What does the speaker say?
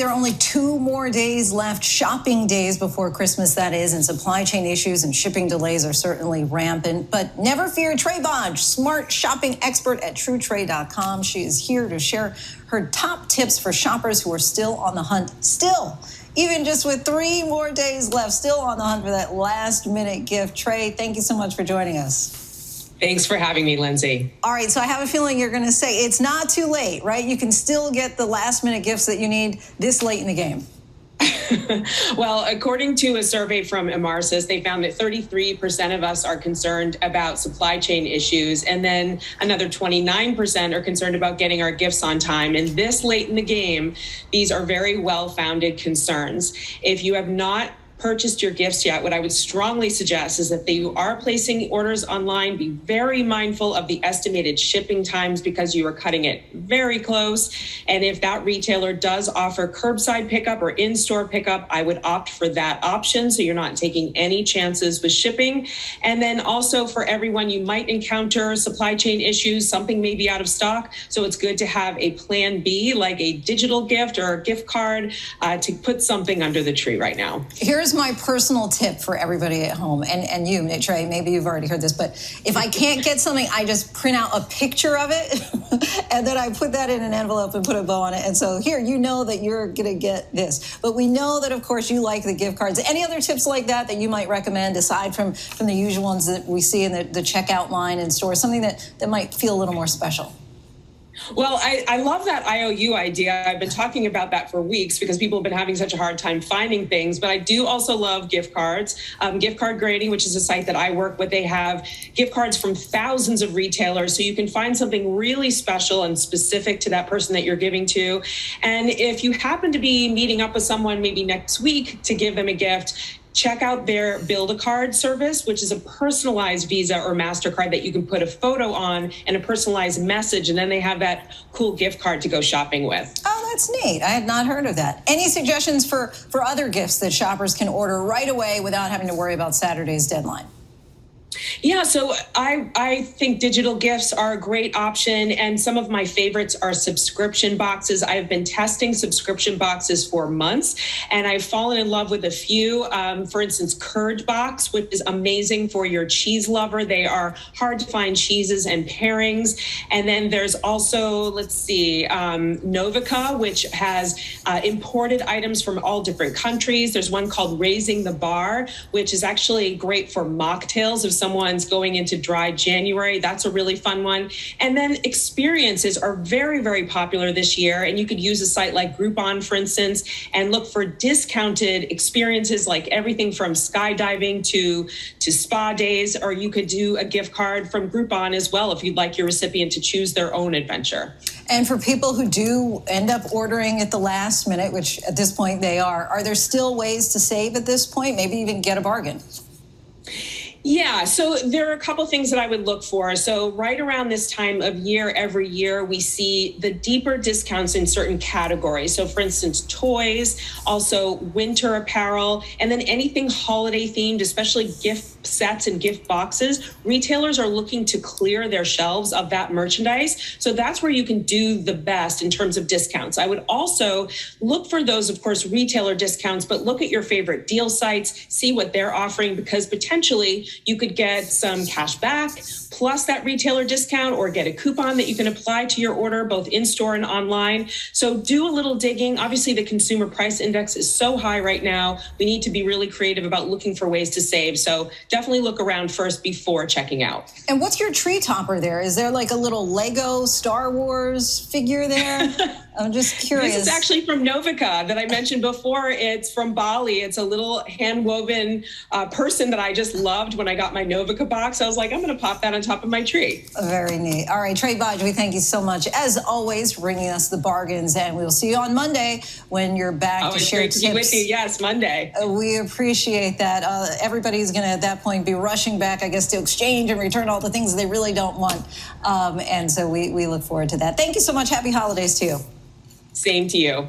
there are only 2 more days left, shopping days before Christmas, that is, and supply chain issues and shipping delays are certainly rampant. But never fear, Trae Bodge, smart shopping expert at TrueTrade.com. She is here to share her top tips for shoppers who are still on the hunt. Even just with 3 more days left, still on the hunt for that last-minute gift. Trae, thank you so much for joining us. Thanks for having me, Lindsay. All right, so I have a feeling you're going to say it's not too late, right? You can still get the last-minute gifts that you need this late in the game. Well, according to a survey from Emarsys, they found that 33% of us are concerned about supply chain issues, and then another 29% are concerned about getting our gifts on time. And this late in the game, these are very well-founded concerns. If you have not purchased your gifts yet, what I would strongly suggest is that you are placing orders online, be very mindful of the estimated shipping times because you are cutting it very close. And if that retailer does offer curbside pickup or in-store pickup, I would opt for that option so you're not taking any chances with shipping. And then also for everyone, you might encounter supply chain issues, something may be out of stock. So it's good to have a plan B, like a digital gift or a gift card to put something under the tree right now. Here's my personal tip for everybody at home, and you, Trae, maybe you've already heard this, but if I can't get something, I just print out a picture of it, and then I put that in an envelope and put a bow on it. And so here, you know that you're going to get this. But we know that, of course, you like the gift cards. Any other tips like that you might recommend, aside from the usual ones that we see in the checkout line in stores, something that might feel a little more special? Well, I love that IOU idea. I've been talking about that for weeks because people have been having such a hard time finding things. But I do also love gift cards. Gift Card Grading, which is a site that I work with, they have gift cards from thousands of retailers. So you can find something really special and specific to that person that you're giving to. And if you happen to be meeting up with someone maybe next week to give them a gift, check out their Build-A-Card service, which is a personalized Visa or MasterCard that you can put a photo on and a personalized message, and then they have that cool gift card to go shopping with. Oh, that's neat. I had not heard of that. Any suggestions for other gifts that shoppers can order right away without having to worry about Saturday's deadline? Yeah, so I think digital gifts are a great option, and some of my favorites are subscription boxes. I've been testing subscription boxes for months, and I've fallen in love with a few. For instance, Curd Box, which is amazing for your cheese lover. They are hard to find cheeses and pairings. And then there's also, Novica, which has imported items from all different countries. There's one called Raising the Bar, which is actually great for mocktails if someone's going into dry January. That's a really fun one. And then experiences are very, very popular this year. And you could use a site like Groupon, for instance, and look for discounted experiences like everything from skydiving to spa days, or you could do a gift card from Groupon as well if you'd like your recipient to choose their own adventure. And for people who do end up ordering at the last minute, which at this point they are there still ways to save at this point? Maybe even get a bargain? Yeah, so there are a couple things that I would look for. So right around this time of year, every year, we see the deeper discounts in certain categories. So for instance, toys, also winter apparel, and then anything holiday themed, especially gift sets and gift boxes. Retailers are looking to clear their shelves of that merchandise. So that's where you can do the best in terms of discounts. I would also look for those, of course, retailer discounts, but look at your favorite deal sites, see what they're offering, because potentially you could get some cash back plus that retailer discount, or get a coupon that you can apply to your order, both in-store and online. So do a little digging. Obviously, the consumer price index is so high right now. We need to be really creative about looking for ways to save. So definitely look around first before checking out. And what's your tree topper there? Is there like a little Lego Star Wars figure there? I'm just curious. This is actually from Novica that I mentioned before. It's from Bali. It's a little hand-woven person that I just loved when I got my Novica box. I was like, I'm going to pop that on top of my tree. Very neat. All right, Trae Bodge, we thank you so much, as always, for bringing us the bargains. And we'll see you on Monday when you're back to share tips. Great to be with you. Yes, Monday. We appreciate that. Everybody's going to, at that point, be rushing back, I guess, to exchange and return all the things they really don't want. And so we look forward to that. Thank you so much. Happy holidays to you. Same to you.